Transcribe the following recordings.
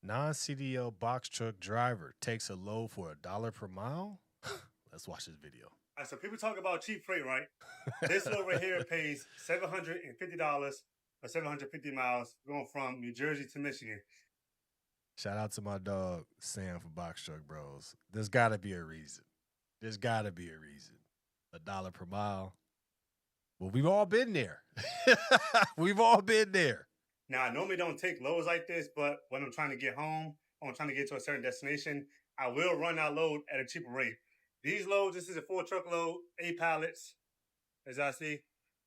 Non-CDL box truck driver takes a load for $1 per mile. Let's watch this video. All right, so people talk about cheap freight, right? This load right here pays $750 for 750 miles going from New Jersey to Michigan. Shout out to my dog Sam for Box Truck Bros. There's got to be a reason. There's got to be a reason. $1 per mile. Well, we've all been there. We've all been there. Now, I normally don't take loads like this, but when I'm trying to get home, or I'm trying to get to a certain destination, I will run that load at a cheaper rate. These loads, this is a full truckload, 8 pallets, as I see.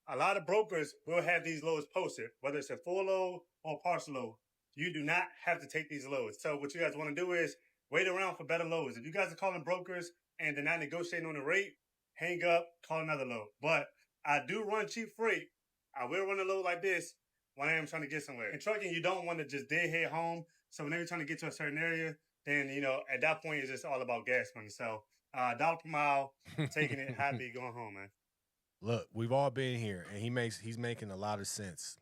A lot of brokers will have these loads posted, whether it's a full load or a partial load. You do not have to take these loads. So what you guys want to do is wait around for better loads. If you guys are calling brokers and they're not negotiating on the rate, hang up, call another load. But I do run cheap freight. I will run a load like this when I am trying to get somewhere. In trucking, you don't want to just deadhead home. So whenever you're trying to get to a certain area, then, at that point, it's just all about gas money. So $1 per mile, taking it, happy, going home, man. Look, we've all been here, and he's making a lot of sense,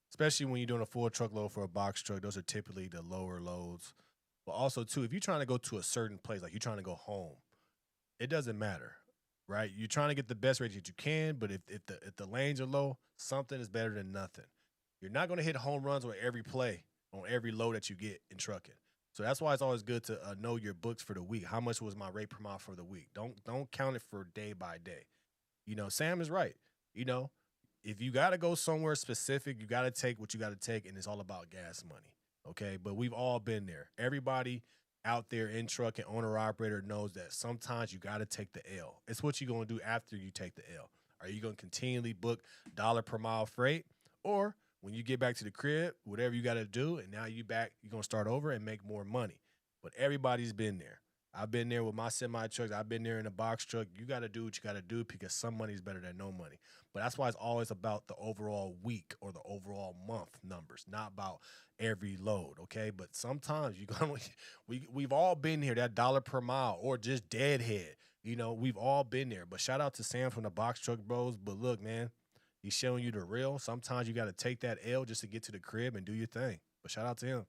especially when you're doing a full truckload for a box truck. Those are typically the lower loads. But also, too, if you're trying to go to a certain place, like you're trying to go home, it doesn't matter, right? You're trying to get the best rate that you can, but if the lanes are low, something is better than nothing. You're not going to hit home runs on every play, on every load that you get in trucking. So that's why it's always good to know your books for the week. How much was my rate per mile for the week? Don't count it for day by day. Sam is right. If you got to go somewhere specific, you got to take what you got to take, and it's all about gas money, okay? But we've all been there. Everybody out there in truck and owner-operator knows that sometimes you got to take the L. It's what you're going to do after you take the L. Are you going to continually book $1 per mile freight, or when you get back to the crib, whatever you got to do, and now you're going to start over and make more money? But everybody's been there. I've been there with my semi-trucks. I've been there in a box truck. You got to do what you got to do because some money is better than no money. But that's why it's always about the overall week or the overall month numbers, not about every load, okay? But sometimes we've all been here, that $1 per mile or just deadhead. We've all been there. But shout out to Sam from the Box Truck Bros. But look, man, he's showing you the real. Sometimes you got to take that L just to get to the crib and do your thing. But shout out to him.